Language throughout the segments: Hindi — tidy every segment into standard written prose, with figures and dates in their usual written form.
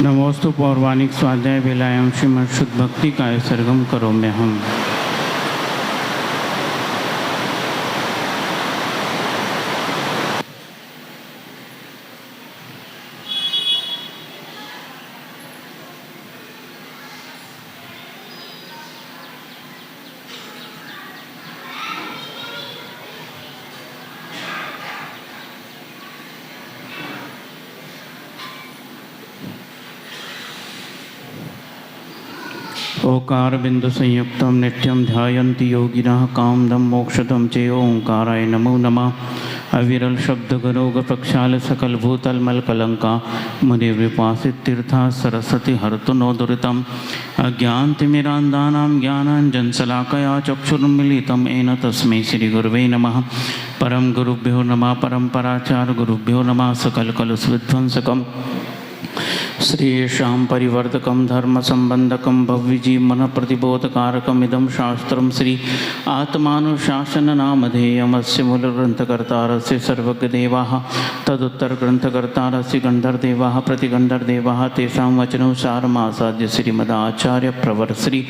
नमोस्तु पौर्वाणिक स्वाध्याय बेलायाम श्रीमद् शुद्ध भक्ति का सरगम करो में हम। ओकार बिंदु संयुक्तम नित्यम ध्यायन्ति योगिनः कामदम मोक्षदम चे ओंकाराय नमो नमः। अविरल शब्द गरोग प्रक्षाल सकल भूतल मल कलंका मुनि विपासित तीर्था सरस्वती हरतु नो दुरितम अज्ञानतिमिरान्धानां ज्ञानाञ्जनशलाकया चक्षुर्मिलितं येन तस्मै श्री गुरुवे नमः। परम गुरुभ्यो नमः। परम्पराचार्य गुरुभ्यो नमः। सकल कलुषविध्वंसकम् श्रीशां परिवर्तकं धर्म संबंधकं भव्यजीव मन प्रतिबोधकारकम् इदं शास्त्रं श्री आत्मानुशासन नामधेयमस्य मूलग्रंथकर्तारस्य सर्वज्ञदेवाः तदुत्तरग्रंथकर्तारस्य गंधर्वदेवाः प्रतिगंधर्वदेवाः तेषां वचनोसारमासाद्य श्रीमदाचार्य प्रवर श्री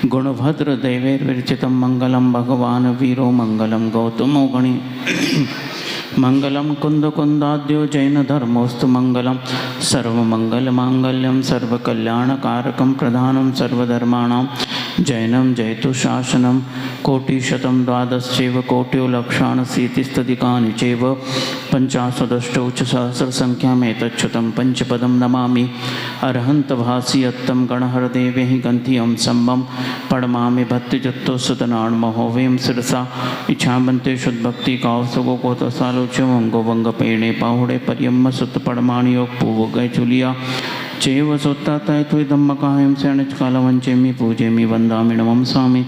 गुणभद्रदेवैर्विरचितं मंगलं भगवान् वीरो मंगलं गौतमो गणी मंगलम कुंद कुंदाद्यो जैन धर्मोस्तु मंगलम सर्वमंगलमांगल्यम सर्वकल्याणकारकं प्रधानं सर्वधर्माणां जैनम जयतु शासनं कोटिशतं द्वादशैव कोट्यो लक्षाणशीतिस्तदिकानि चैव पंचाशदष्टौ च सहस्रसंख्यामेतच्छतं पंचपदं नमामि। अर्हन्तभासियत्तं गणहरदेवैः गन्धियं सम्मं पडमामि भक्तिजत्तो सुतनान्महोवें शिरसा इच्छामन्ते शुद्धभक्ति कावसुगो कोतसालोच्यमंगो वंगपेणे पाहुड़े पर्यम सुत पड़माणी योग पूव गए चुलिया चेव सोता तय तुई धम्मकायम सैणच कालवंचेमी पूजेमी वंदामि नमं स्वामी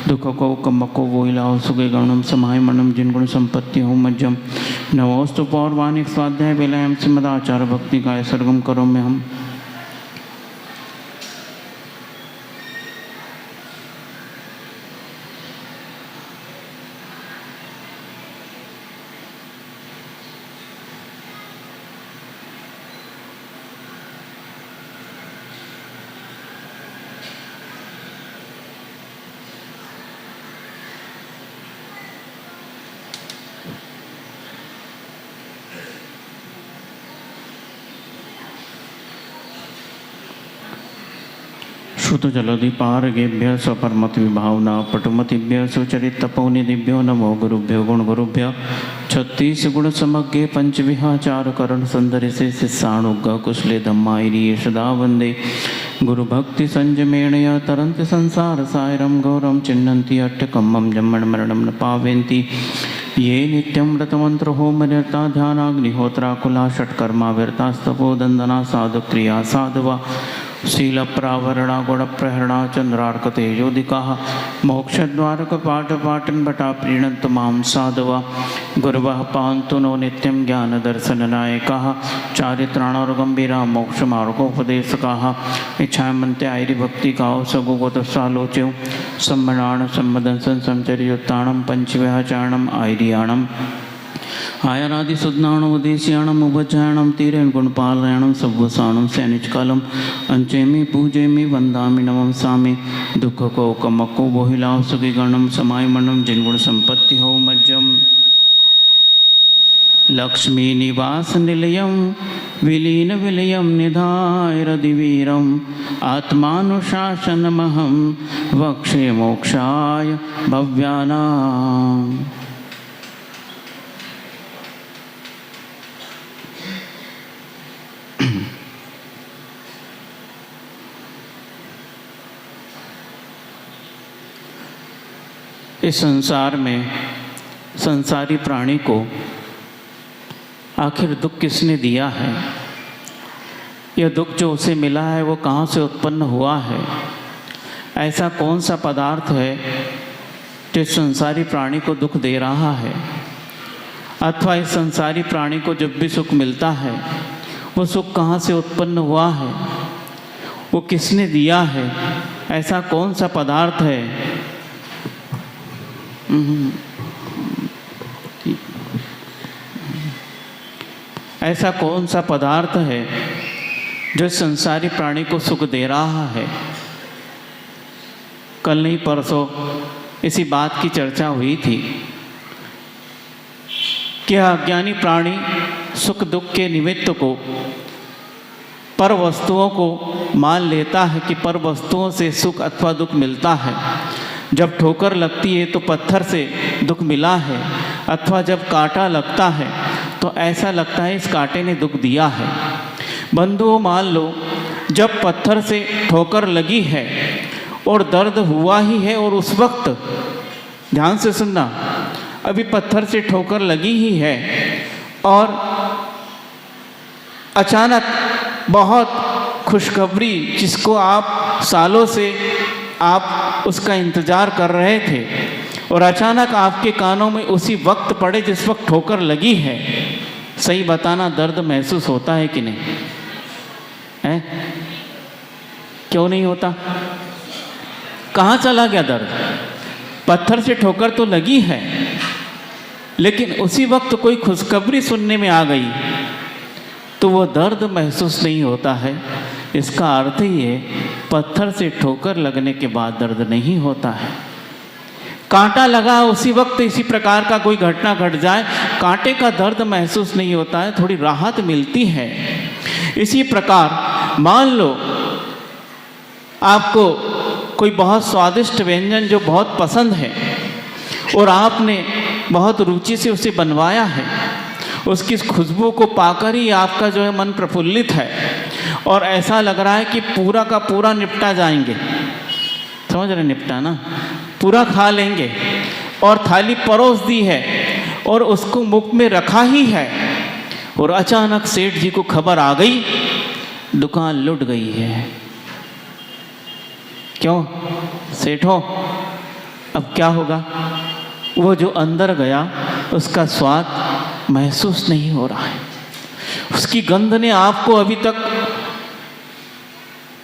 दुख को कमको वो इलाओ सुगे गणम समाय मनम जिनगुण संपत्ति हो मज्जम। नमोस्तु पौर्वाणिक स्वाध्याय बेलायाम श्रीमदाचार्य भक्ति का सरगम करो में हम। श्रुत जलधि पारगेभ्य स्वपरमत विभावना पटुमतिभ्य सुचरित तपोनिधिभ्यो नमो गुरुभ्यो गुण गुरुभ्य 36 गुण समग्गे पंच विहाचार करण सुंदर से शिष्याणुग कुशले धम्मायरी सदा वंदे गुरु भक्ति संजमेणया तरंत संसार सायरम गौरम चिन्नन्ति अट्टकम्मं जम्मण मरणं न पावेन्ति ये नित्यं व्रतमंत्र होम निरता ध्यानाग्निहोत्राकुला षट्कर्मा विरतास्तपो दंदना साधु क्रिया साधवा शील प्रावरणा गुण प्रहरणा चंद्रार्क तेजोदिका मोक्षद्वारक पाठ पाटन भटा प्रीणंत माम साधवा गुरवः पांतु नो नित्यं ज्ञान दर्शन नायका चारित्राणोर गंभीरा मोक्ष मार्गोपदेशका इच्छामन्ते आयरी भक्ति काओ सगुगत सालोच्यो सम्मनाण सम्मदंसन संचर्योत्ताणं पंचविहाचारणं आयरियाणं आयरादि सुदनाणम उदेश्याणम उभचारणम तीरेण गुणपालयाणम सव्वसाणम सैनिचकालम अंचेमी पूजेमी वंदामि नमं सामी दुख को कमको बोहिलाव सुखी गणम समाय मनम जिनगुण संपत्ति हो मज्जम। लक्ष्मी निवास निलयम विलीन विलयम निधाय रदिवीरम आत्मानुशासनमहं वक्षे मोक्षाय भव्यानाम्। इस संसार में संसारी प्राणी को आखिर दुख किसने दिया है? यह दुख जो उसे मिला है वो कहाँ से उत्पन्न हुआ है? ऐसा कौन सा पदार्थ है जो इस संसारी प्राणी को दुख दे रहा है? अथवा इस संसारी प्राणी को जब भी सुख मिलता है वो सुख कहाँ से उत्पन्न हुआ है? वो किसने दिया है? ऐसा कौन सा पदार्थ है? ऐसा कौन सा पदार्थ है जो संसारी प्राणी को सुख दे रहा है। कल नहीं परसों इसी बात की चर्चा हुई थी कि अज्ञानी प्राणी सुख दुख के निमित्त को पर वस्तुओं को मान लेता है कि पर वस्तुओं से सुख अथवा दुख मिलता है। जब ठोकर लगती है तो पत्थर से दुख मिला है, अथवा जब कांटा लगता है तो ऐसा लगता है इस कांटे ने दुख दिया है। बंधुओं, मान लो जब पत्थर से ठोकर लगी है और दर्द हुआ ही है, और उस वक्त ध्यान से सुनना, अभी पत्थर से ठोकर लगी ही है और अचानक बहुत खुशखबरी, जिसको आप सालों से आप उसका इंतज़ार कर रहे थे, और अचानक आपके कानों में उसी वक्त पड़े जिस वक्त ठोकर लगी है। सही बताना, दर्द महसूस होता है कि नहीं है? क्यों नहीं होता? कहाँ चला गया दर्द? पत्थर से ठोकर तो लगी है, लेकिन उसी वक्त कोई खुशखबरी सुनने में आ गई तो वो दर्द महसूस नहीं होता है। इसका अर्थ ही है पत्थर से ठोकर लगने के बाद दर्द नहीं होता है। कांटा लगा उसी वक्त इसी प्रकार का कोई घटना घट जाए, कांटे का दर्द महसूस नहीं होता है, थोड़ी राहत मिलती है। इसी प्रकार मान लो आपको कोई बहुत स्वादिष्ट व्यंजन जो बहुत पसंद है और आपने बहुत रुचि से उसे बनवाया है, उसकी खुशबू को पाकर ही आपका जो है मन प्रफुल्लित है और ऐसा लग रहा है कि पूरा का पूरा निपटा जाएंगे। समझ रहे? निपटा ना, पूरा खा लेंगे। और थाली परोस दी है और उसको मुख में रखा ही है, और अचानक सेठ जी को खबर आ गई दुकान लुट गई है। क्यों सेठो? अब क्या होगा? वो जो अंदर गया उसका स्वाद महसूस नहीं हो रहा है, उसकी गंध ने आपको अभी तक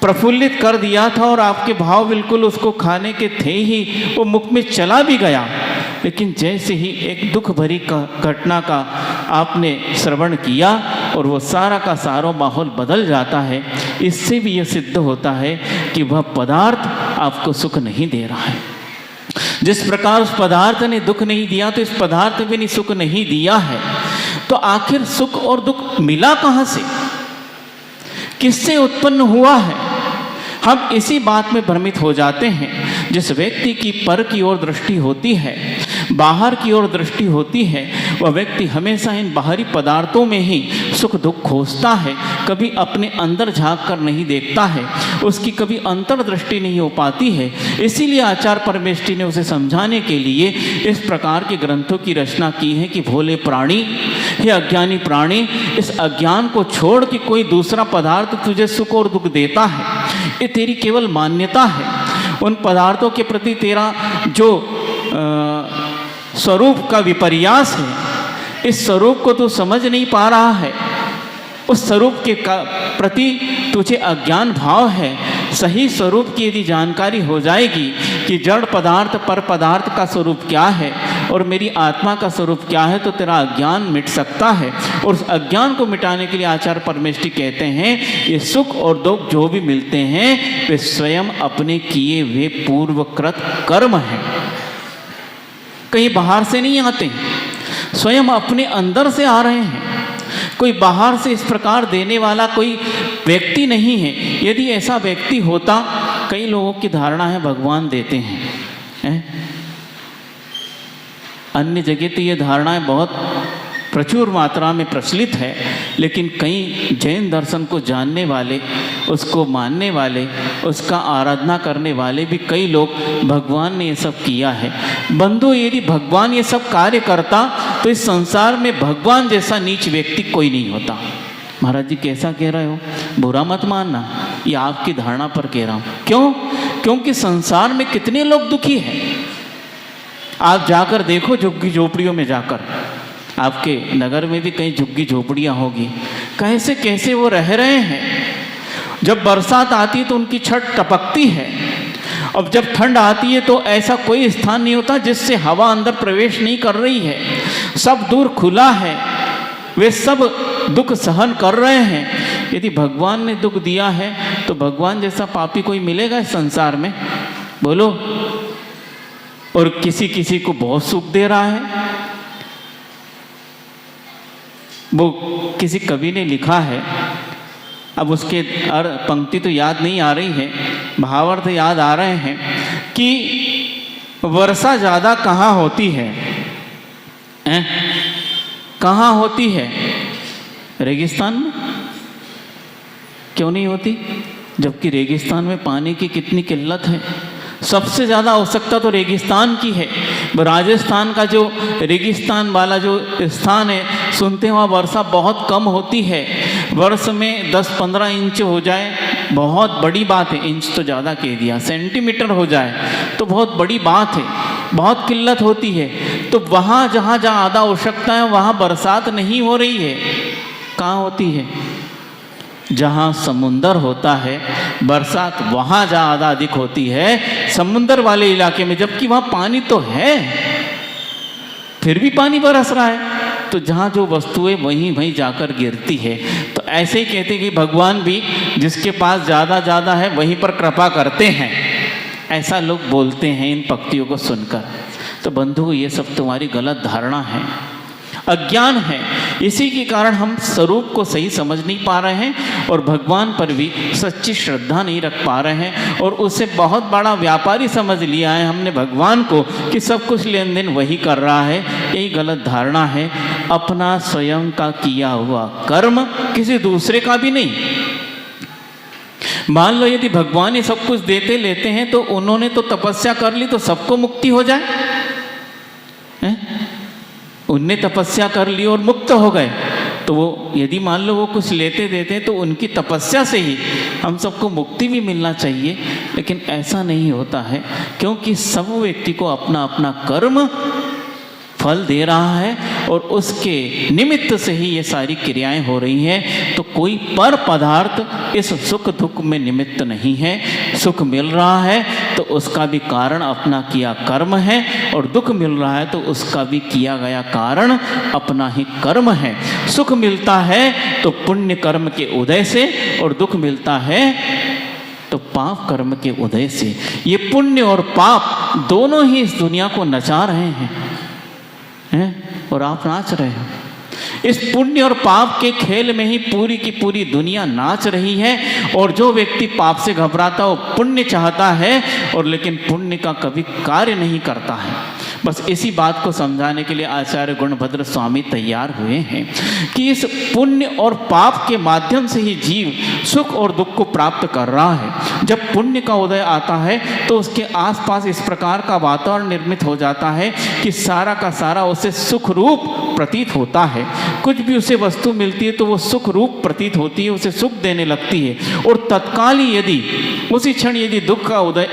प्रफुल्लित कर दिया था और आपके भाव बिल्कुल उसको खाने के थे ही, वो मुख में चला भी गया। लेकिन जैसे ही एक दुख भरी घटना का आपने श्रवण किया और वो सारा का सारा माहौल बदल जाता है। इससे भी यह सिद्ध होता है कि वह पदार्थ आपको सुख नहीं दे रहा है। जिस प्रकार उस पदार्थ ने दुख नहीं दिया तो इस पदार्थ भी नहीं सुख नहीं दिया है। तो आखिर सुख और दुख मिला कहाँ से, किससे उत्पन्न हुआ है? हम इसी बात में भ्रमित हो जाते हैं। जिस व्यक्ति की पर की ओर दृष्टि होती है, बाहर की ओर दृष्टि होती है, वह व्यक्ति हमेशा इन बाहरी पदार्थों में ही सुख दुख खोजता है, कभी अपने अंदर झांक कर नहीं देखता है, उसकी कभी अंतर्दृष्टि नहीं हो पाती है। इसीलिए आचार्य परमेष्ठी ने उसे समझाने के लिए इस प्रकार के ग्रंथों की रचना की है कि भोले प्राणी, हे अज्ञानी प्राणी, इस अज्ञान को छोड़ के कोई दूसरा पदार्थ तुझे सुख और दुख देता है, ये तेरी केवल मान्यता है। उन पदार्थों के प्रति तेरा जो स्वरूप का विपर्यास है, इस स्वरूप को तू समझ नहीं पा रहा है, उस स्वरूप के प्रति तुझे अज्ञान भाव है। सही स्वरूप की यदि जानकारी हो जाएगी कि जड़ पदार्थ पर पदार्थ का स्वरूप क्या है और मेरी आत्मा का स्वरूप क्या है, तो तेरा अज्ञान मिट सकता है। और उस अज्ञान को मिटाने के लिए आचार्य परमेष्ठी कहते हैं ये सुख और दुख जो भी मिलते हैं वे स्वयं अपने किए हुए पूर्वकृत कर्म हैं, कहीं बाहर से नहीं आते, स्वयं अपने अंदर से आ रहे हैं। कोई बाहर से इस प्रकार देने वाला कोई व्यक्ति नहीं है। यदि ऐसा व्यक्ति होता, कई लोगों की धारणा है भगवान देते हैं, अन्य जगह तो ये धारणाएं बहुत प्रचुर मात्रा में प्रचलित है, लेकिन कई जैन दर्शन को जानने वाले, उसको मानने वाले, उसका आराधना करने वाले भी कई लोग भगवान ने ये सब किया है। बंधु, यदि भगवान ये सब कार्य करता तो इस संसार में भगवान जैसा नीच व्यक्ति कोई नहीं होता। महाराज जी कैसा कह रहे हो, बुरा मत मानना, ये आपकी धारणा पर कह रहा हूँ। क्यों? क्योंकि संसार में कितने लोग दुखी हैं। आप जाकर देखो झुग्गी झोपड़ियों में जाकर, आपके नगर में भी कई झुग्गी झोपड़ियाँ होगी, कैसे कैसे वो रह रहे हैं। जब बरसात आती है तो उनकी छत टपकती है, अब जब ठंड आती है तो ऐसा कोई स्थान नहीं होता जिससे हवा अंदर प्रवेश नहीं कर रही है, सब दूर खुला है। वे सब दुख सहन कर रहे हैं। यदि भगवान ने दुख दिया है तो भगवान जैसा पापी कोई मिलेगा इस संसार में? बोलो। और किसी किसी को बहुत सुख दे रहा है। वो किसी कवि ने लिखा है, अब उसके पंक्ति तो याद नहीं आ रही है, भावार्थ याद आ रहे हैं कि वर्षा ज़्यादा कहाँ होती है? कहाँ होती है? रेगिस्तान में? क्यों नहीं होती? जबकि रेगिस्तान में पानी की कितनी किल्लत है। सबसे ज़्यादा आवश्यकता तो रेगिस्तान की है। राजस्थान का जो रेगिस्तान वाला जो स्थान है, सुनते हैं वहाँ वर्षा बहुत कम होती है। वर्ष में 10-15 इंच हो जाए बहुत बड़ी बात है। इंच तो ज़्यादा कह दिया, सेंटीमीटर हो जाए तो बहुत बड़ी बात है। बहुत किल्लत होती है। तो वहाँ जहाँ ज़्यादा आवश्यकता है वहाँ बरसात नहीं हो रही है। कहाँ होती है? जहाँ समुंदर होता है बरसात वहाँ ज़्यादा अधिक होती है, समुंदर वाले इलाके में। जबकि वहाँ पानी तो है, फिर भी पानी बरस रहा है। तो जहाँ जो वस्तुएं वहीं जाकर गिरती है। तो ऐसे ही कहते हैं कि भगवान भी जिसके पास ज़्यादा है वहीं पर कृपा करते हैं, ऐसा लोग बोलते हैं इन पंक्तियों को सुनकर। तो बंधु, ये सब तुम्हारी गलत धारणा है, अज्ञान है। इसी के कारण हम स्वरूप को सही समझ नहीं पा रहे हैं और भगवान पर भी सच्ची श्रद्धा नहीं रख पा रहे हैं और उसे बहुत बड़ा व्यापारी समझ लिया है हमने भगवान को कि सब कुछ लेन देन वही कर रहा है। यही गलत धारणा है। अपना स्वयं का किया हुआ कर्म, किसी दूसरे का भी नहीं। मान लो यदि भगवान ये सब कुछ देते लेते हैं तो उन्होंने तो तपस्या कर ली तो सबको मुक्ति हो जाए। उनने तपस्या कर ली और मुक्त हो गए। तो वो यदि मान लो वो कुछ लेते देते तो उनकी तपस्या से ही हम सबको मुक्ति भी मिलना चाहिए। लेकिन ऐसा नहीं होता है, क्योंकि सब व्यक्ति को अपना अपना कर्म फल दे रहा है और उसके निमित्त से ही ये सारी क्रियाएं हो रही हैं। तो कोई पर पदार्थ इस सुख दुख में निमित्त नहीं है। सुख मिल रहा है तो उसका भी कारण अपना किया कर्म है और दुख मिल रहा है तो उसका भी किया गया कारण अपना ही कर्म है। सुख मिलता है तो पुण्य कर्म के उदय से और दुख मिलता है तो पाप कर्म के उदय से। ये पुण्य और पाप दोनों ही इस दुनिया को नचा रहे हैं और आप नाच रहे हो। इस पुण्य और पाप के खेल में ही पूरी की पूरी दुनिया नाच रही है। और जो व्यक्ति पाप से घबराता वो पुण्य चाहता है और लेकिन पुण्य का कभी कार्य नहीं करता है। बस इसी बात को समझाने के लिए आचार्य गुणभद्र स्वामी तैयार हुए हैं कि इस पुण्य और पाप के माध्यम से ही जीव सुख और दुख को प्राप्त कर रहा है। जब पुण्य का उदय आता है तो उसके आसपास इस प्रकार का वातावरण निर्मित हो जाता है कि सारा का सारा उसे सुख रूप प्रतीत होता है। कुछ भी उसे वस्तु मिलती है तो वो सुख रूप प्रतीत होती है, उसे सुख देने लगती है। और तत्काल ही यदि उसी क्षण यदि दुख का उदय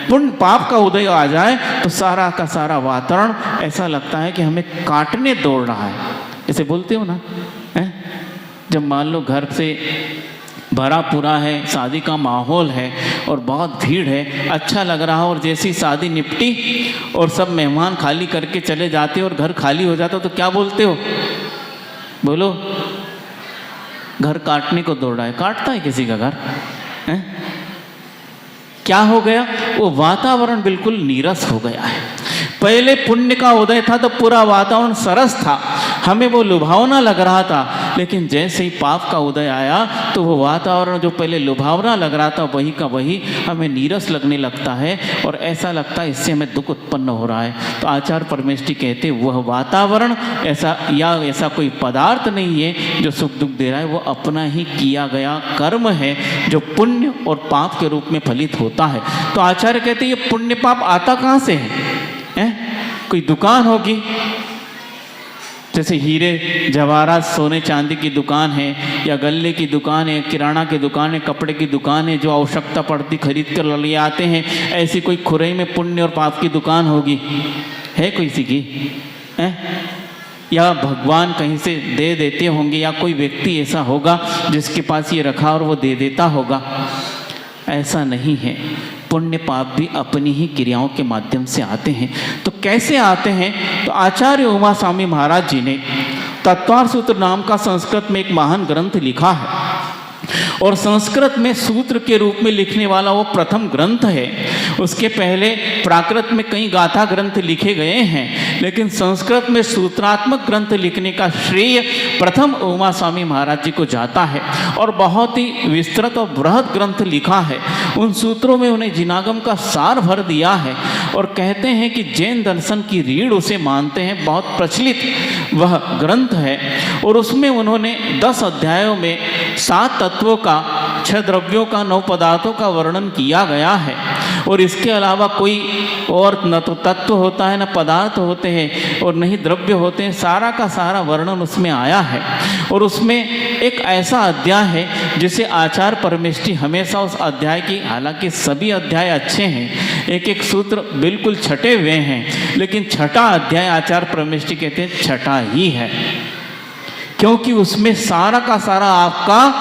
पुण्य पाप का उदय आ जाए तो सारा का सारा वातावरण ऐसा लगता है कि हमें काटने दौड़ रहा है। ऐसे बोलते हो ना, जब मान लो घर से भरा पूरा है, शादी का माहौल है और बहुत भीड़ है, अच्छा लग रहा है और जैसी शादी निपटी और सब मेहमान खाली करके चले जाते और घर खाली हो जाता तो क्या बोलते हो? बोलो। घर काटने को दौड़ रहा है। काटता है किसी का घर? क्या हो गया? वो वातावरण बिल्कुल नीरस हो गया है। पहले पुण्य का उदय था तो पूरा वातावरण सरस था, हमें वो लुभावना लग रहा था। लेकिन जैसे ही पाप का उदय आया तो वो वातावरण जो पहले लुभावना लग रहा था वही का वही हमें नीरस लगने लगता है और ऐसा लगता है इससे हमें दुख उत्पन्न हो रहा है। तो आचार्य परमेष्ठी कहते वह वातावरण ऐसा कोई पदार्थ नहीं है जो सुख दुख दे रहा है, वो अपना ही किया गया कर्म है जो पुण्य और पाप के रूप में फलित होता है। तो आचार्य कहते ये पुण्य पाप आता कहाँ से है? कोई दुकान होगी, जैसे हीरे जवाहरात सोने चांदी की दुकान है या गल्ले की दुकान है, किराना की दुकान है, कपड़े की दुकान है, जो आवश्यकता पड़ती खरीद कर ले आते हैं। ऐसी कोई खुरई में पुण्य और पाप की दुकान होगी? है कोई सी की? या भगवान कहीं से दे देते होंगे या कोई व्यक्ति ऐसा होगा जिसके पास ये रखा और वो दे देता होगा? ऐसा नहीं है। पुण्य पाप भी अपनी ही क्रियाओं के माध्यम से आते हैं। तो कैसे आते हैं? तो आचार्य उमा स्वामी महाराज जी ने तत्वार्थ सूत्र नाम का संस्कृत में एक महान ग्रंथ लिखा है, और संस्कृत में सूत्र के रूप में लिखने वाला वो प्रथम ग्रंथ है। उसके पहले प्राकृत में कई गाथा ग्रंथ लिखे गए हैं, लेकिन संस्कृत में सूत्रात्मक ग्रंथ लिखने का श्रेय प्रथम उमा स्वामी महाराज जी को जाता है, और बहुत ही विस्तृत और बृहद ग्रंथ लिखा है। उन सूत्रों में उन्हें जिनागम का सार भर दिया है, और कहते हैं कि जैन दर्शन की रीढ़ उसे मानते हैं, बहुत प्रचलित वह ग्रंथ है। और उसमें उन्होंने 10 अध्यायों में 7 तत्वों का, 6 द्रव्यों का, 9 पदार्थों का वर्णन किया गया है। और इसके अलावा कोई और न तो तत्व होता है, न पदार्थ होते हैं, और न ही द्रव्य होते हैं। सारा का सारा वर्णन उसमें आया है। और उसमें एक ऐसा अध्याय है जिसे आचार्य परमेष्ठी हमेशा उस अध्याय की, हालांकि सभी अध्याय अच्छे हैं, एक एक सूत्र बिल्कुल छटे हुए हैं, लेकिन छठा अध्याय आचार्य परमेष्ठी कहते हैं छठा ही है, क्योंकि उसमें सारा का सारा आपका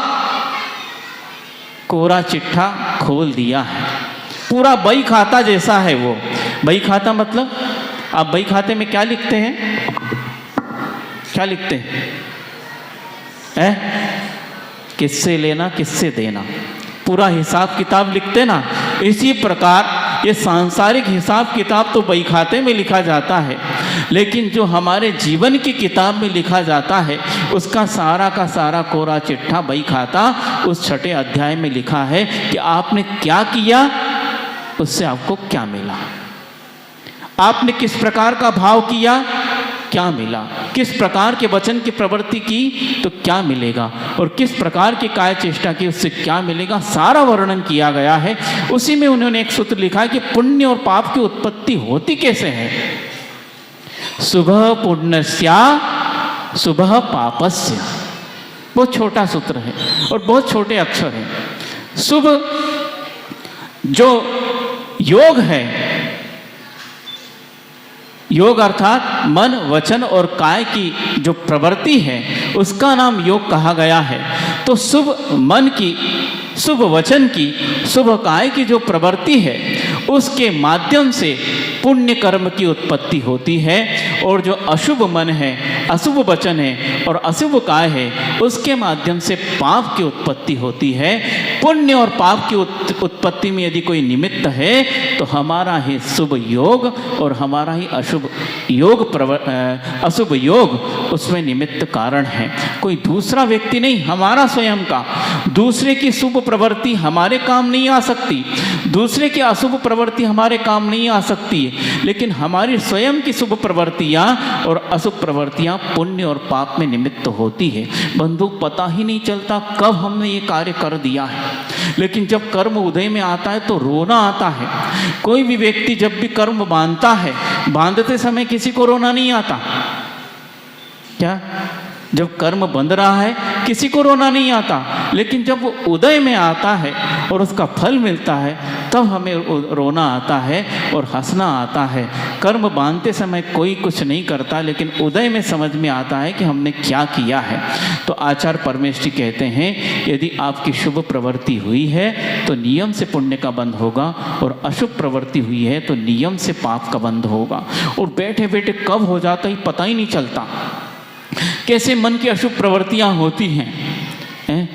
कोरा चिट्ठा खोल दिया है। पूरा बही खाता जैसा है वो। बही खाता मतलब आप बही खाते में क्या लिखते हैं? क्या लिखते हैं? किससे लेना किससे देना, पूरा हिसाब किताब लिखते ना। इसी प्रकार ये सांसारिक हिसाब किताब तो बही खाते में लिखा जाता है, लेकिन जो हमारे जीवन की किताब में लिखा जाता है उसका सारा का सारा कोरा चिट्ठा बही खाता उस छठे अध्याय में लिखा है कि आपने क्या किया, उससे आपको क्या मिला, आपने किस प्रकार का भाव किया, क्या मिला, किस प्रकार के वचन की प्रवृत्ति की तो क्या मिलेगा, और किस प्रकार की काय चेष्टा की उससे क्या मिलेगा, सारा वर्णन किया गया है। उसी में उन्होंने एक सूत्र लिखा है कि पुण्य और पाप की उत्पत्ति होती कैसे है। शुभः पुण्यस्या शुभः पापस्य, बहुत छोटा सूत्र है और बहुत छोटे अक्षर है। शुभ जो योग है, योग अर्थात मन, वचन और काय की जो प्रवृत्ति है उसका नाम योग कहा गया है। तो शुभ मन की, शुभ वचन की, शुभ काय की जो प्रवृत्ति है उसके माध्यम से पुण्य कर्म की उत्पत्ति होती है, और जो अशुभ मन है, अशुभ वचन है और अशुभ काय है उसके माध्यम से पाप की उत्पत्ति होती है। पुण्य और पाप की उत्पत्ति में यदि कोई निमित्त है तो हमारा ही शुभ योग और हमारा ही अशुभ योग, अशुभ योग उसमें निमित्त कारण है, कोई दूसरा व्यक्ति नहीं, हमारा स्वयं का। दूसरे की शुभ प्रवृत्ति हमारे काम नहीं आ सकती, दूसरे की अशुभ प्रवृत्ति हमारे काम नहीं आ सकती, लेकिन हमारी स्वयं की शुभ प्रवृत्तियाँ और अशुभ प्रवृत्तियाँ पुण्य और पाप में निमित्त होती है। बंधु, पता ही नहीं चलता कब हमने ये कार्य कर दिया है, लेकिन जब कर्म उदय में आता है तो रोना आता है। कोई भी व्यक्ति जब भी कर्म बांधता है, बांधते समय किसी को रोना नहीं आता क्या? जब कर्म बंध रहा है किसी को रोना नहीं आता, लेकिन जब वो उदय में आता है और उसका फल मिलता है तब हमें रोना आता है और हंसना आता है। कर्म बांधते समय कोई कुछ नहीं करता, लेकिन उदय में समझ में आता है कि हमने क्या किया है। तो आचार्य परमेष्ठी कहते हैं यदि आपकी शुभ प्रवृत्ति हुई है तो नियम से पुण्य का बंध होगा, और अशुभ प्रवृत्ति हुई है तो नियम से पाप का बंध होगा। और बैठे बैठे कब हो जाता है पता ही नहीं चलता, कैसे मन की अशुभ प्रवृत्तियां होती हैं।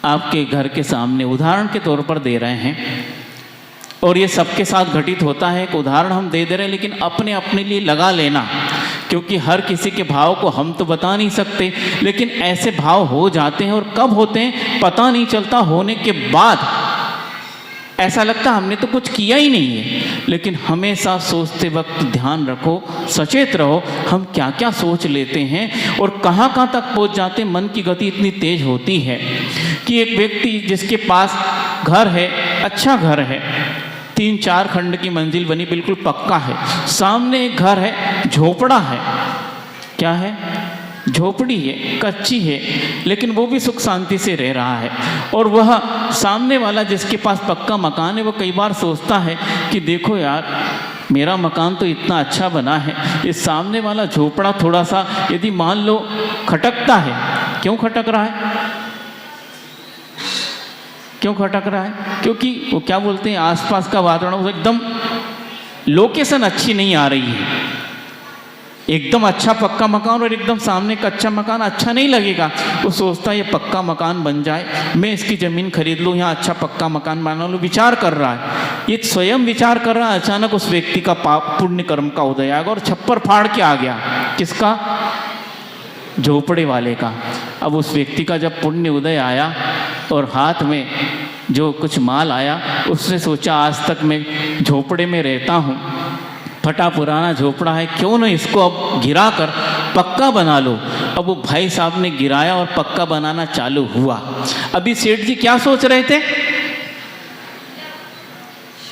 आपके घर के सामने उदाहरण के तौर पर दे रहे हैं, और ये सबके साथ घटित होता है। एक उदाहरण हम दे रहे हैं, लेकिन अपने अपने लिए लगा लेना, क्योंकि हर किसी के भाव को हम तो बता नहीं सकते, लेकिन ऐसे भाव हो जाते हैं और कब होते हैं पता नहीं चलता। होने के बाद ऐसा लगता हमने तो कुछ किया ही नहीं है, लेकिन हमेशा सोचते वक्त ध्यान रखो, सचेत रहो हम क्या क्या सोच लेते हैं और कहाँ कहाँ तक पहुँच जाते हैं। मन की गति इतनी तेज होती है कि एक व्यक्ति जिसके पास घर है, अच्छा घर है, 3-4 खंड की मंजिल बनी, बिल्कुल पक्का है, सामने एक घर है, झोपड़ा है, क्या है, झोपड़ी है, कच्ची है, लेकिन वो भी सुख शांति से रह रहा है। और वह सामने वाला जिसके पास पक्का मकान है वो कई बार सोचता है कि देखो यार, मेरा मकान तो इतना अच्छा बना है, इस सामने वाला झोपड़ा थोड़ा सा यदि मान लो खटकता है। क्यों खटक रहा है? क्यों खटक रहा है? क्योंकि वो क्या बोलते हैं, आसपास का वातावरण एकदम लोकेशन अच्छी नहीं आ रही है। एकदम अच्छा पक्का मकान और एकदम सामने कच्चा मकान अच्छा नहीं लगेगा। वो सोचता है ये पक्का मकान बन जाए, मैं इसकी ज़मीन खरीद लूँ, यहाँ अच्छा पक्का मकान बना लूँ। विचार कर रहा है, ये स्वयं विचार कर रहा है। अचानक उस व्यक्ति का पाप पुण्य कर्म का उदय आएगा और छप्पर फाड़ के आ गया। किसका? झोपड़े वाले का। अब उस व्यक्ति का जब पुण्य उदय आया और हाथ में जो कुछ माल आया, उसने सोचा आज तक मैं झोपड़े में रहता हूँ, फटा पुराना झोपड़ा है, क्यों न इसको अब गिरा कर पक्का बना लो। अब वो भाई साहब ने गिराया और पक्का बनाना चालू हुआ। अभी सेठ जी क्या सोच रहे थे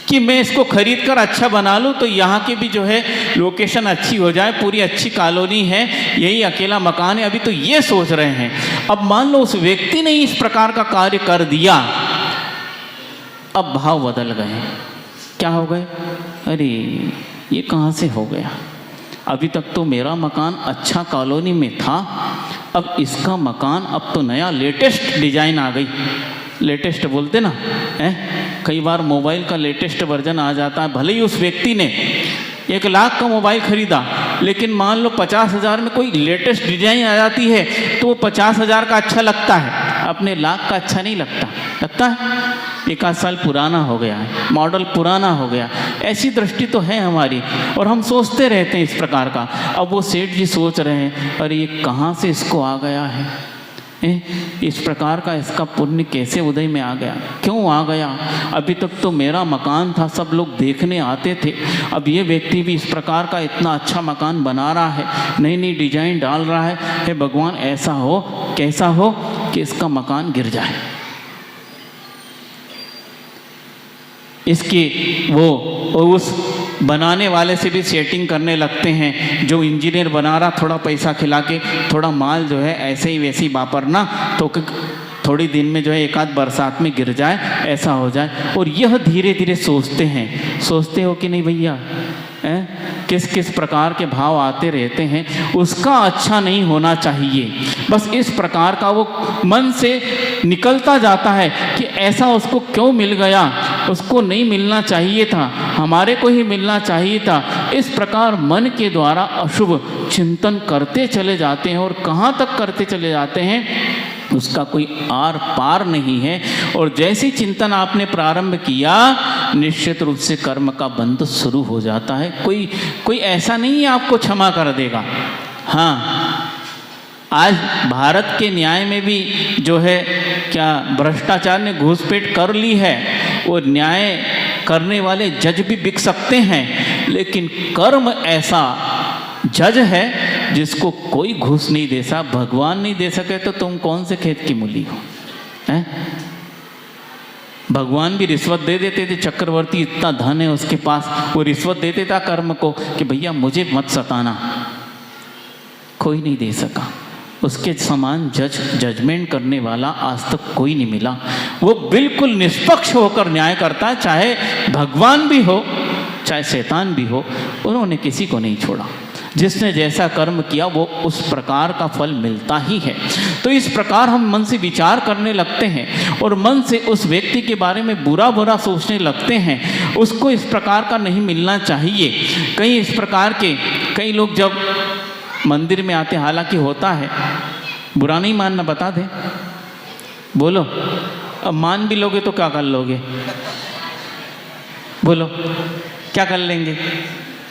कि मैं इसको खरीद कर अच्छा बना लूँ तो यहाँ की भी जो है लोकेशन अच्छी हो जाए, पूरी अच्छी कॉलोनी है, यही अकेला मकान है। अभी तो ये सोच रहे हैं। अब मान लो उस व्यक्ति ने इस प्रकार का कार्य कर दिया, अब भाव बदल गए। क्या हो गए? अरे ये कहाँ से हो गया? अभी तक तो मेरा मकान अच्छा कॉलोनी में था, अब इसका मकान अब तो नया लेटेस्ट डिजाइन आ गई। लेटेस्ट बोलते ना है, कई बार मोबाइल का लेटेस्ट वर्जन आ जाता है। भले ही उस व्यक्ति ने 1 लाख का मोबाइल खरीदा, लेकिन मान लो 50,000 में कोई लेटेस्ट डिजाइन आ जाती है तो वो 50,000 का अच्छा लगता है, अपने लाख का अच्छा नहीं लगता। लगता है 1 साल पुराना हो गया है, मॉडल पुराना हो गया। ऐसी दृष्टि तो है हमारी और हम सोचते रहते हैं इस प्रकार का। अब वो सेठ जी सोच रहे हैं, अरे ये कहाँ से इसको आ गया है, इस प्रकार का इसका पुण्य कैसे उदय में आ गया, क्यों आ गया? अभी तक तो मेरा मकान था, सब लोग देखने आते थे, अब ये व्यक्ति भी इस प्रकार का इतना अच्छा मकान बना रहा है, नई नई डिजाइन डाल रहा है। हे भगवान, ऐसा हो, कैसा हो कि इसका मकान गिर जाए। इसकी वो उस बनाने वाले से भी सेटिंग करने लगते हैं। जो इंजीनियर बना रहा, थोड़ा पैसा खिला के थोड़ा माल जो है ऐसे ही वैसे ही वापरना, तो थोड़ी दिन में जो है 1 आध बरसात में गिर जाए, ऐसा हो जाए। और यह धीरे धीरे सोचते हैं। सोचते हो कि नहीं भैया? किस किस प्रकार के भाव आते रहते हैं। उसका अच्छा नहीं होना चाहिए, बस इस प्रकार का वो मन से निकलता जाता है कि ऐसा उसको क्यों मिल गया, उसको नहीं मिलना चाहिए था, हमारे को ही मिलना चाहिए था। इस प्रकार मन के द्वारा अशुभ चिंतन करते चले जाते हैं और कहाँ तक करते चले जाते हैं उसका कोई आर पार नहीं है। और जैसे चिंतन आपने प्रारंभ किया, निश्चित रूप से कर्म का बंध शुरू हो जाता है। कोई ऐसा नहीं है आपको क्षमा कर देगा। हाँ, आज भारत के न्याय में भी जो है क्या भ्रष्टाचार ने घूसपेट कर ली है। वो न्याय करने वाले जज भी बिक सकते हैं, लेकिन कर्म ऐसा जज है जिसको कोई घूस नहीं दे सकता। भगवान नहीं दे सके तो तुम कौन से खेत की मूली हो? हैं? भगवान भी रिश्वत दे देते थे। चक्रवर्ती इतना धन है उसके पास, वो रिश्वत देते था कर्म को कि भैया मुझे मत सताना। कोई नहीं दे सका। उसके समान जजमेंट करने वाला आज तक कोई नहीं मिला। वो बिल्कुल निष्पक्ष होकर न्याय करता है, चाहे भगवान भी हो चाहे शैतान भी हो, उन्होंने किसी को नहीं छोड़ा। जिसने जैसा कर्म किया वो उस प्रकार का फल मिलता ही है। तो इस प्रकार हम मन से विचार करने लगते हैं और मन से उस व्यक्ति के बारे में बुरा बुरा सोचने लगते हैं। उसको इस प्रकार का नहीं मिलना चाहिए। कई लोग जब मंदिर में आते, हालांकि होता है, बुरा नहीं मानना, बता दे, बोलो। अब मान भी लोगे तो क्या कर लोगे? बोलो, क्या कर लेंगे?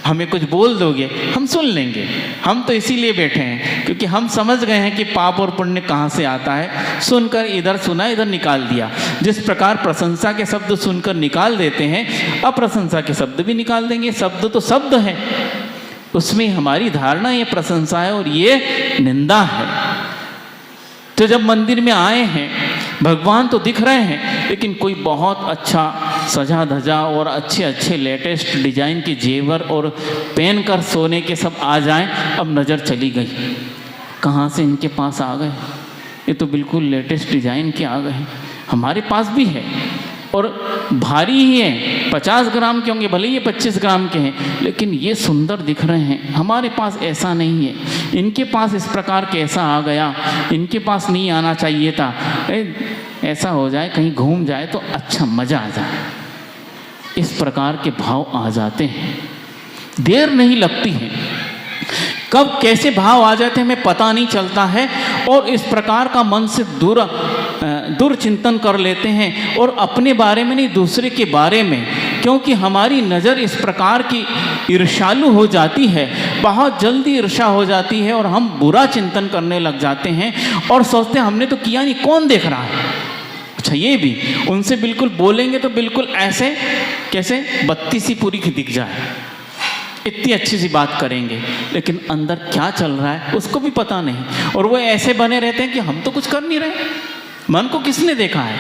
हमें कुछ बोल दोगे, हम सुन लेंगे। हम तो इसीलिए बैठे हैं क्योंकि हम समझ गए हैं कि पाप और पुण्य कहाँ से आता है। सुनकर इधर सुना, इधर निकाल दिया। जिस प्रकार प्रशंसा के शब्द सुनकर निकाल देते हैं, अप्रशंसा के शब्द भी निकाल देंगे। शब्द तो शब्द है, उसमें हमारी धारणा ये प्रशंसा है और ये निंदा है। तो जब मंदिर में आए हैं, भगवान तो दिख रहे हैं, लेकिन कोई बहुत अच्छा सजा धजा और अच्छे अच्छे लेटेस्ट डिजाइन के जेवर और पहन कर सोने के सब आ जाएं, अब नज़र चली गई। कहाँ से इनके पास आ गए? ये तो बिल्कुल लेटेस्ट डिजाइन के आ गए। हमारे पास भी है और भारी ही है, 50 ग्राम के होंगे, भले ये 25 ग्राम के हैं, लेकिन ये सुंदर दिख रहे हैं। हमारे पास ऐसा नहीं है। इनके पास इस प्रकार कैसा आ गया? इनके पास नहीं आना चाहिए था। ऐसा हो जाए, कहीं घूम जाए तो अच्छा मज़ा आ जाए। इस प्रकार के भाव आ जाते हैं। देर नहीं लगती है कब कैसे भाव आ जाते हैं हमें पता नहीं चलता है, और इस प्रकार का मन से दुर्चिंतन कर लेते हैं, और अपने बारे में नहीं दूसरे के बारे में, क्योंकि हमारी नज़र इस प्रकार की ईर्ष्यालु हो जाती है, बहुत जल्दी ईर्ष्या हो जाती है, और हम बुरा चिंतन करने लग जाते हैं और सोचते हैं हमने तो किया नहीं, कौन देख रहा है। अच्छा, ये भी उनसे बिल्कुल बोलेंगे तो बिल्कुल ऐसे कैसे बत्ती सी पूरी की दिख जाए, इतनी अच्छी सी बात करेंगे, लेकिन अंदर क्या चल रहा है उसको भी पता नहीं, और वो ऐसे बने रहते हैं कि हम तो कुछ कर नहीं रहे। मन को किसने देखा है?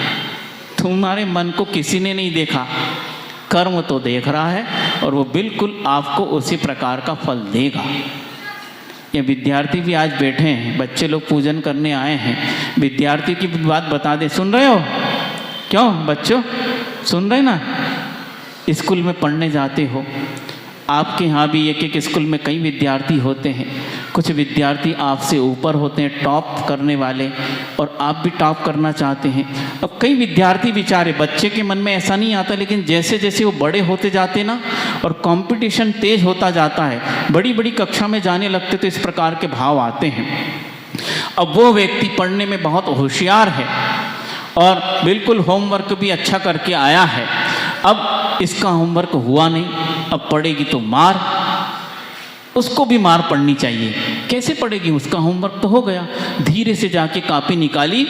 तुम्हारे मन को किसी ने नहीं देखा, कर्म तो देख रहा है, और वो बिल्कुल आपको उसी प्रकार का फल देगा। ये विद्यार्थी भी आज बैठे हैं, बच्चे लोग पूजन करने आए हैं, विद्यार्थी की बात बता दे, सुन रहे हो? क्यों बच्चों, सुन रहे ना? स्कूल में पढ़ने जाते हो, आपके यहाँ भी एक एक स्कूल में कई विद्यार्थी होते हैं, कुछ विद्यार्थी आपसे ऊपर होते हैं, टॉप करने वाले, और आप भी टॉप करना चाहते हैं। अब कई विद्यार्थी बेचारे, बच्चे के मन में ऐसा नहीं आता, लेकिन जैसे जैसे वो बड़े होते जाते ना, और कंपटीशन तेज होता जाता है, बड़ी बड़ी कक्षा में जाने लगते, तो इस प्रकार के भाव आते हैं। अब वो व्यक्ति पढ़ने में बहुत होशियार है और बिल्कुल होमवर्क भी अच्छा करके आया है, अब इसका होमवर्क हुआ नहीं, अब पड़ेगी तो मार, उसको भी मार पड़नी चाहिए। कैसे पड़ेगी? उसका होमवर्क तो हो गया, धीरे से जाके कॉपी निकाली,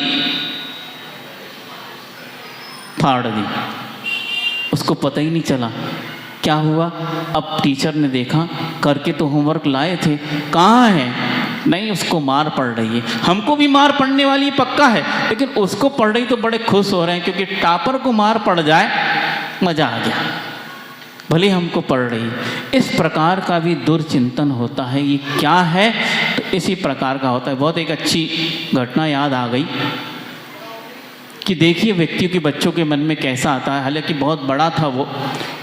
फाड़ दी, उसको पता ही नहीं चला क्या हुआ। अब टीचर ने देखा, करके तो होमवर्क लाए थे, कहाँ है? नहीं, उसको मार पड़ रही है। हमको भी मार पड़ने वाली पक्का है, लेकिन उसको पड़ रही तो बड़े खुश हो रहे हैं, क्योंकि टॉपर को मार पड़ जाए मजा आ गया, भले हमको पड़ रही। इस प्रकार का भी दुर्चिंतन होता है। ये क्या है? तो इसी प्रकार का होता है। बहुत एक अच्छी घटना याद आ गई कि देखिए व्यक्तियों के बच्चों के मन में कैसा आता है। हालांकि बहुत बड़ा था, वो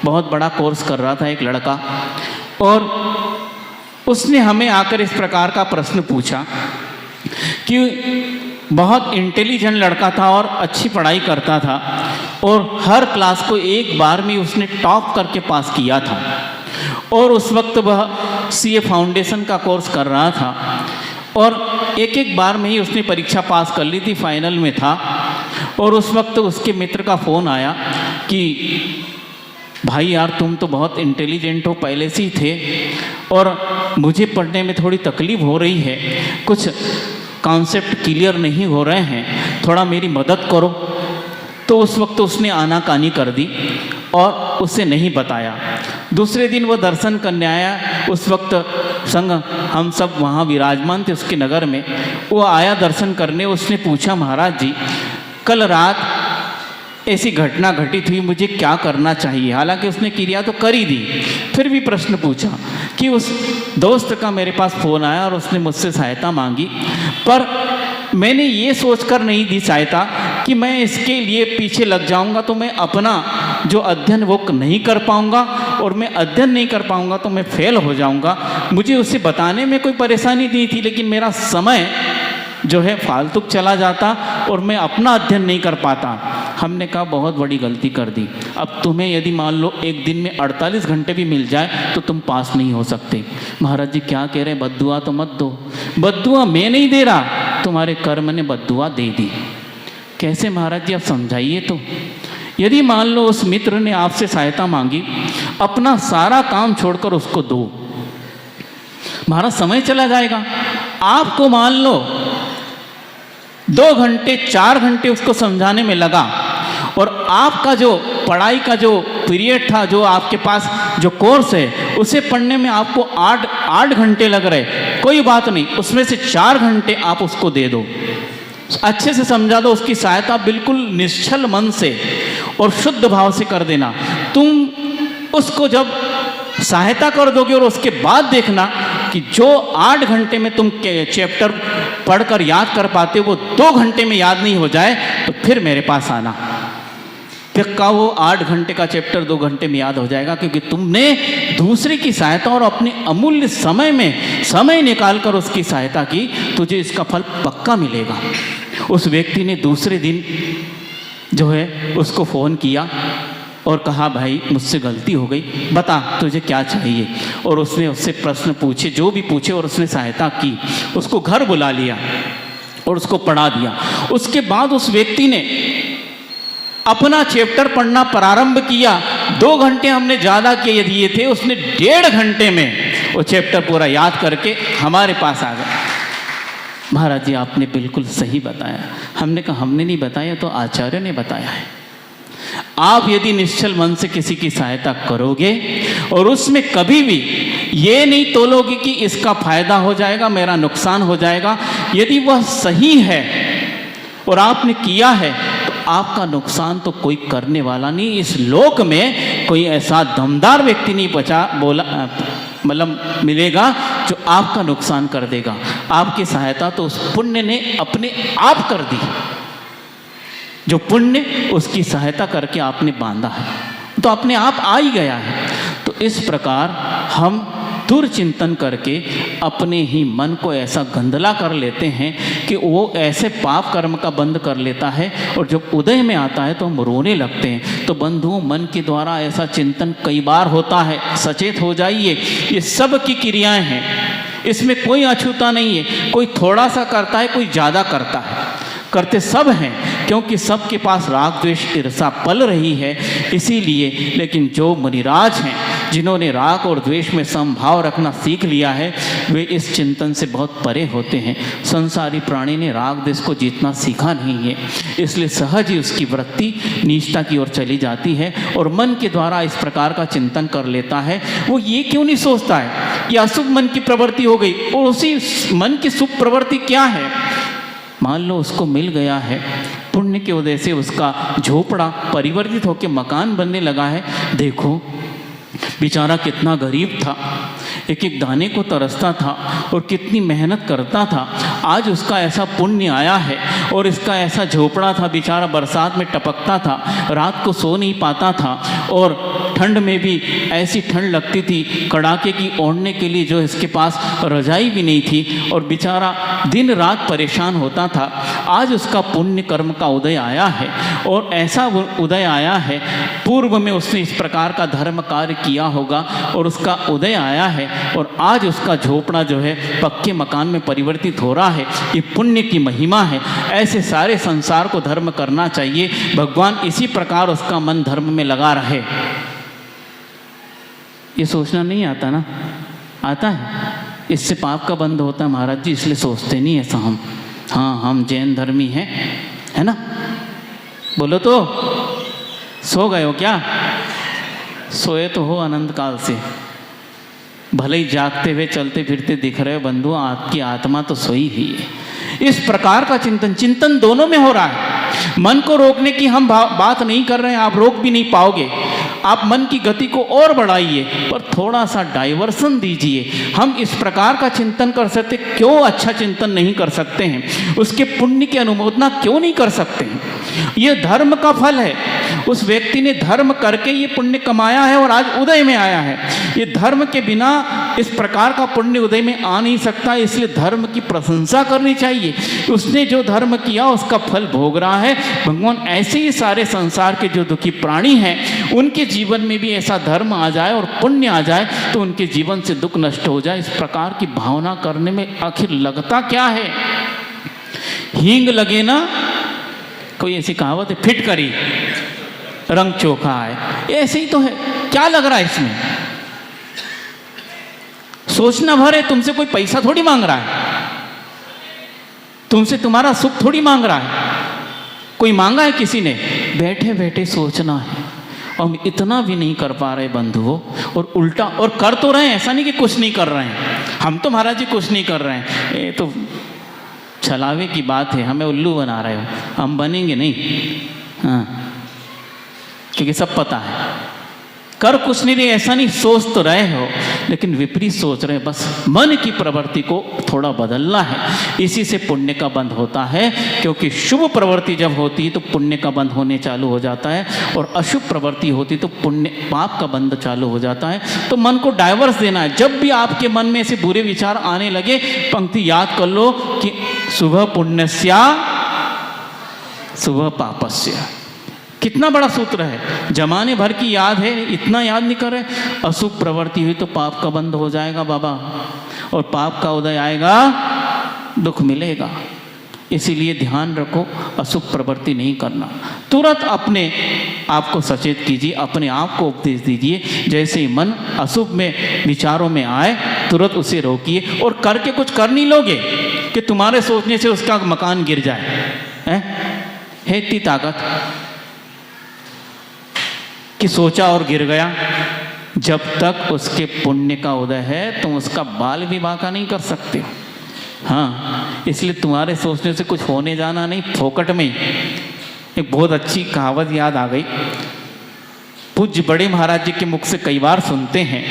बहुत बड़ा कोर्स कर रहा था एक लड़का, और उसने हमें आकर इस प्रकार का प्रश्न पूछा कि बहुत इंटेलिजेंट लड़का था और अच्छी पढ़ाई करता था, और हर क्लास को एक बार में उसने टॉप करके पास किया था, और उस वक्त वह सीए फाउंडेशन का कोर्स कर रहा था, और एक एक बार में ही उसने परीक्षा पास कर ली थी, फाइनल में था। और उस वक्त उसके मित्र का फ़ोन आया कि भाई यार, तुम तो बहुत इंटेलिजेंट हो, पहले से ही थे, और मुझे पढ़ने में थोड़ी तकलीफ़ हो रही है, कुछ कॉन्सेप्ट क्लियर नहीं हो रहे हैं, थोड़ा मेरी मदद करो। तो उस वक्त उसने आनाकानी कर दी और उसे नहीं बताया। दूसरे दिन वो दर्शन करने आया, उस वक्त संग हम सब वहाँ विराजमान थे उसके नगर में। वो आया दर्शन करने, उसने पूछा, महाराज जी कल रात ऐसी घटना घटित हुई, मुझे क्या करना चाहिए? हालांकि उसने क्रिया तो कर ही दी, फिर भी प्रश्न पूछा कि उस दोस्त का मेरे पास फ़ोन आया और उसने मुझसे सहायता मांगी, पर मैंने ये सोचकर नहीं दी सहायता कि मैं इसके लिए पीछे लग जाऊंगा तो मैं अपना जो अध्ययन वो नहीं कर पाऊंगा, और मैं अध्ययन नहीं कर पाऊंगा तो मैं फेल हो जाऊंगा। मुझे उसे बताने में कोई परेशानी नहीं थी, लेकिन मेरा समय जो है फालतू चला जाता और मैं अपना अध्ययन नहीं कर पाता। हमने कहा बहुत बड़ी गलती कर दी। अब तुम्हें यदि मान लो एक दिन में 48 घंटे भी मिल जाए तो तुम पास नहीं हो सकते। महाराज जी क्या कह रहे हैं? बद्दुआ तो मत दो। बद्दुआ मैं नहीं दे रहा, तुम्हारे कर्म ने बद्दुआ दे दी। कैसे महाराज जी, आप समझाइए तो। यदि मान लो उस मित्र ने आपसे सहायता मांगी, अपना सारा काम छोड़कर उसको दो, महाराज समय चला जाएगा। आपको मान लो 2 घंटे 4 घंटे उसको समझाने में लगा, और आपका जो पढ़ाई का जो पीरियड था, जो आपके पास जो कोर्स है, उसे पढ़ने में आपको 8 घंटे लग रहे। कोई बात नहीं, उसमें से 4 घंटे आप उसको दे दो, अच्छे से समझा दो, उसकी सहायता बिल्कुल निश्चल मन से और शुद्ध भाव से कर देना। तुम उसको जब सहायता कर दोगे और उसके बाद देखना कि जो 8 घंटे में तुम चैप्टर पढ़कर याद कर पाते हो वो 2 घंटे में याद नहीं हो जाए, तो फिर मेरे पास आना। फिर का वो 8 घंटे का चैप्टर 2 घंटे में याद हो जाएगा, क्योंकि तुमने दूसरे की सहायता और अपने अमूल्य समय में समय निकालकर उसकी सहायता की। तुझे इसका फल पक्का मिलेगा। उस व्यक्ति ने दूसरे दिन जो है उसको फ़ोन किया और कहा भाई मुझसे गलती हो गई, बता तुझे क्या चाहिए। और उसने उससे प्रश्न पूछे, जो भी पूछे, और उसने सहायता की। उसको घर बुला लिया और उसको पढ़ा दिया। उसके बाद उस व्यक्ति ने अपना चैप्टर पढ़ना प्रारंभ किया। 2 घंटे हमने ज़्यादा के दिए थे, उसने 1.5 घंटे में वो चैप्टर पूरा याद करके हमारे पास आ गया। महाराज जी आपने बिल्कुल सही बताया। हमने कहा हमने नहीं बताया तो आचार्य ने बताया है। आप यदि निश्चल मन से किसी की सहायता करोगे और उसमें कभी भी ये नहीं तोलोगे कि इसका फायदा हो जाएगा, मेरा नुकसान हो जाएगा, यदि वह सही है और आपने किया है तो आपका नुकसान तो कोई करने वाला नहीं। इस लोक में कोई ऐसा दमदार व्यक्ति नहीं मिलेगा जो आपका नुकसान कर देगा। आपकी सहायता तो उस पुण्य ने अपने आप कर दी, जो पुण्य उसकी सहायता करके आपने बांधा है, तो अपने आप आ ही गया है। तो इस प्रकार हम दुर्चिंतन करके अपने ही मन को ऐसा गंदला कर लेते हैं कि वो ऐसे पाप कर्म का बंध कर लेता है, और जब उदय में आता है तो हम रोने लगते हैं। तो बंधुओं, मन के द्वारा ऐसा चिंतन कई बार होता है, सचेत हो जाइए। ये सब की क्रियाएं हैं, इसमें कोई अछूता नहीं है। कोई थोड़ा सा करता है, कोई ज़्यादा करता है, करते सब हैं, क्योंकि सबके पास राग द्वेष ईर्षा पल रही है, इसीलिए। लेकिन जो मुनिराज हैं, जिन्होंने राग और द्वेष में समभाव रखना सीख लिया है, वे इस चिंतन से बहुत परे होते हैं। संसारी प्राणी ने राग द्वेष को जीतना सीखा नहीं है, इसलिए सहज ही उसकी वृत्ति नीचता की ओर चली जाती है और मन के द्वारा इस प्रकार का चिंतन कर लेता है। वो ये क्यों नहीं सोचता है कि अशुभ मन की प्रवृत्ति हो गई, और उसी मन की शुभ प्रवृत्ति क्या है। मान लो उसको मिल गया है, पुण्य के उदय से उसका झोपड़ा परिवर्तित होकर मकान बनने लगा है। देखो बेचारा कितना गरीब था, एक एक दाने को तरसता था और कितनी मेहनत करता था। आज उसका ऐसा पुण्य आया है और इसका ऐसा झोपड़ा था, बेचारा बरसात में टपकता था, रात को सो नहीं पाता था, और ठंड में भी ऐसी ठंड लगती थी कड़ाके की, ओढ़ने के लिए जो इसके पास रजाई भी नहीं थी, और बेचारा दिन रात परेशान होता था। आज उसका पुण्य कर्म का उदय आया है, और ऐसा उदय आया है, पूर्व में उसने इस प्रकार का धर्म कार्य किया होगा और उसका उदय आया है, और आज उसका झोपड़ा जो है पक्के मकान में परिवर्तित हो रहा है। ये पुण्य की महिमा है। ऐसे सारे संसार को धर्म करना चाहिए, भगवान इसी प्रकार उसका मन धर्म में लगा रहे। ये सोचना नहीं आता ना, आता है, इससे पाप का बंध होता है महाराज जी, इसलिए सोचते नहीं ऐसा हम। हाँ, हम जैन धर्मी हैं, है ना? बोलो तो, सो गए हो क्या? सोए तो हो अनंत काल से, भले ही जागते हुए चलते फिरते दिख रहे हो बंधु, आपकी आत्मा तो सोई ही है। इस प्रकार का चिंतन दोनों में हो रहा है। मन को रोकने की हम बात नहीं कर रहे हैं, आप रोक भी नहीं पाओगे। आप मन की गति को और बढ़ाइए, पर थोड़ा सा डाइवर्सन दीजिए। हम इस प्रकार का चिंतन कर सकते, क्यों अच्छा चिंतन नहीं कर सकते हैं? उसके पुण्य की अनुमोदना क्यों नहीं कर सकते हैं? ये धर्म का फल है। उस व्यक्ति ने धर्म करके ये पुण्य कमाया है और आज उदय में आया है। ये धर्म के बिना इस प्रकार का पुण्य उदय में आ नहीं सकता, इसलिए धर्म की प्रशंसा करनी चाहिए। उसने जो धर्म किया उसका फल भोग रहा है। भगवान ऐसे ही सारे संसार के जो दुखी प्राणी हैं, उनके जीवन में भी ऐसा धर्म आ जाए और पुण्य आ जाए तो उनके जीवन से दुख नष्ट हो जाए। इस प्रकार की भावना करने में आखिर लगता क्या है? हींग लगे ना, कोई ऐसी कहावत है, फिट करी रंग चोखा है। ऐसे ही तो है, क्या लग रहा है इसमें? सोचना भर है, तुमसे कोई पैसा थोड़ी मांग रहा है, तुमसे तुम्हारा सुख थोड़ी मांग रहा है। कोई मांगा है किसी ने? बैठे बैठे सोचना है। हम इतना भी नहीं कर पा रहे बंधुओं, और उल्टा, और कर तो रहे हैं, ऐसा नहीं कि कुछ नहीं कर रहे हैं। हम तो महाराज जी कुछ नहीं कर रहे हैं, ये तो छलावे की बात है, हमें उल्लू बना रहे हो। हम बनेंगे नहीं, हाँ, क्योंकि सब पता है कर कुछ नहीं रहे, ऐसा नहीं, सोच तो रहे हो लेकिन विपरीत सोच रहे। बस मन की प्रवृत्ति को थोड़ा बदलना है, इसी से पुण्य का बंध होता है। क्योंकि शुभ प्रवृत्ति जब होती है तो पुण्य का बंध होने चालू हो जाता है, और अशुभ प्रवृत्ति होती तो पुण्य पाप का बंध चालू हो जाता है। तो मन को डाइवर्स देना है। जब भी आपके मन में ऐसे बुरे विचार आने लगे, पंक्ति याद कर लो कि शुभ पुण्यस्या शुभ पापस्य। कितना बड़ा सूत्र है, जमाने भर की याद है, इतना याद नहीं कर रहे। अशुभ प्रवृत्ति हुई तो पाप का बंद हो जाएगा बाबा, और पाप का उदय आएगा, दुख मिलेगा। इसीलिए ध्यान रखो, अशुभ प्रवृत्ति नहीं करना। तुरंत अपने आप को सचेत कीजिए, अपने आप को उपदेश दीजिए। जैसे ही मन अशुभ में विचारों में आए, तुरंत उसे रोकिए। और करके कुछ कर नहीं लोगे कि तुम्हारे सोचने से उसका मकान गिर जाए, है इतनी ताकत कि सोचा और गिर गया। जब तक उसके पुण्य का उदय है तुम उसका बाल भी बांका नहीं कर सकते हो। हाँ, इसलिए तुम्हारे सोचने से कुछ होने जाना नहीं, फोकट में। एक बहुत अच्छी कहावत याद आ गई, पूज्य बड़े महाराज जी के मुख से कई बार सुनते हैं,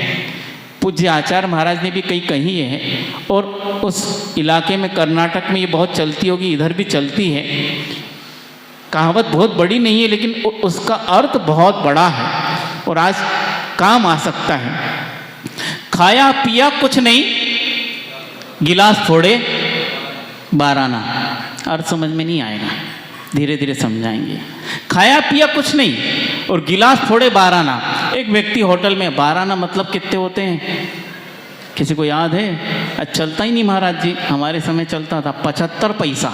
पूज्य आचार्य महाराज ने भी कई कही है, और उस इलाके में कर्नाटक में ये बहुत चलती होगी, इधर भी चलती है। कहावत बहुत बड़ी नहीं है लेकिन उसका अर्थ बहुत बड़ा है और आज काम आ सकता है। खाया पिया कुछ नहीं, गिलास फोड़े 12 आना। अर्थ समझ में नहीं आएगा, धीरे धीरे समझाएंगे। खाया पिया कुछ नहीं और गिलास फोड़े 12 आना। एक व्यक्ति होटल में, 12 आना मतलब कितने होते हैं, किसी को याद है? आज चलता ही नहीं महाराज जी, हमारे समय चलता था 75 पैसा।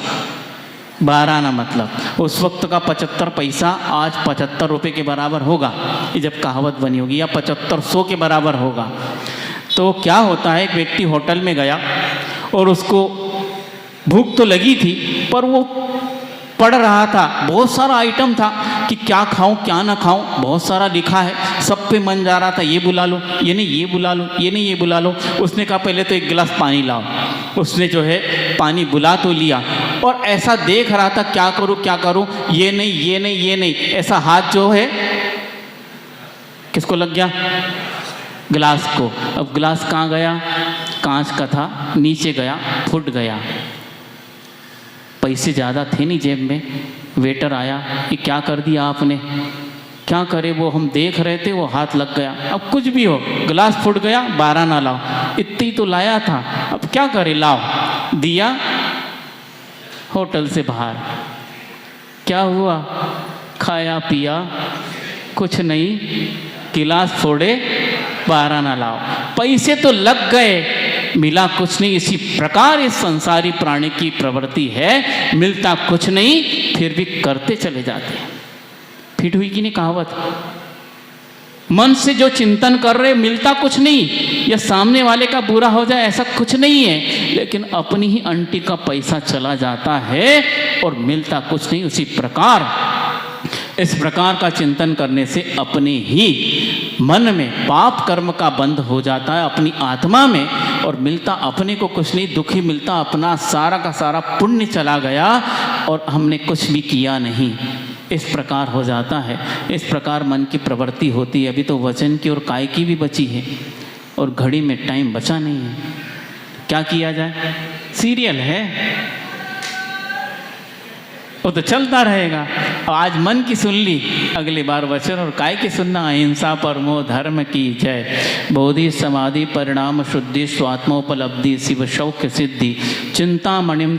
12 आना मतलब उस वक्त का 75 पैसा आज 75 रुपये के बराबर होगा, ये जब कहावत बनी होगी, या 7500 के बराबर होगा। तो क्या होता है, एक व्यक्ति होटल में गया और उसको भूख तो लगी थी, पर वो पढ़ रहा था, बहुत सारा आइटम था कि क्या खाऊं क्या ना खाऊं, बहुत सारा लिखा है, सब पे मन जा रहा था, ये बुला लो, ये नहीं ये बुला लो, ये नहीं ये बुला लो। उसने कहा पहले तो एक गिलास पानी लाओ। उसने जो है पानी बुला तो लिया और ऐसा देख रहा था क्या करूं क्या करूं, ये नहीं ये नहीं ये नहीं, ऐसा हाथ जो है किसको लग गया, गिलास को। अब गिलास कहाँ गया, कांच का था, नीचे गया, फूट गया। पैसे ज़्यादा थे नहीं जेब में। वेटर आया, ये क्या कर दिया आपने? क्या करे, वो हम देख रहे थे, वो हाथ लग गया। अब कुछ भी हो, गिलास फूट गया, 12 ना लाओ, इतनी तो लाया था, अब क्या करे, लाओ। दिया, होटल से बाहर। क्या हुआ, खाया पिया कुछ नहीं, गिलास फोड़े 12 ना लाओ। पैसे तो लग गए, मिला कुछ नहीं। इसी प्रकार इस संसारी प्राणी की प्रवृत्ति है, मिलता कुछ नहीं फिर भी करते चले जाते हैं। फिट हुई कि नहीं कहावत? मन से जो चिंतन कर रहे, मिलता कुछ नहीं, या सामने वाले का बुरा हो जाए ऐसा कुछ नहीं है, लेकिन अपनी ही अंटी का पैसा चला जाता है और मिलता कुछ नहीं। उसी प्रकार इस प्रकार का चिंतन करने से अपने ही मन में पाप कर्म का बंध हो जाता है, अपनी आत्मा में, और मिलता अपने को कुछ नहीं, दुखी मिलता अपना सारा का सारा पुण्य चला गया और हमने कुछ भी किया नहीं। इस प्रकार हो जाता है, इस प्रकार मन की प्रवृत्ति होती है। अभी तो वचन की और काय की भी बची है और घड़ी में टाइम बचा नहीं है, क्या किया जाए? सीरियल है, वो तो चलता रहेगा। आज मन की सुन ली, अगली बार वचन और काय की सुनना। अहिंसा परमो धर्म की जय, बोधि समाधि परिणाम शुद्धि, स्वात्मोपलब्धि शिव शौक्य सिद्धि, चिंतामणिम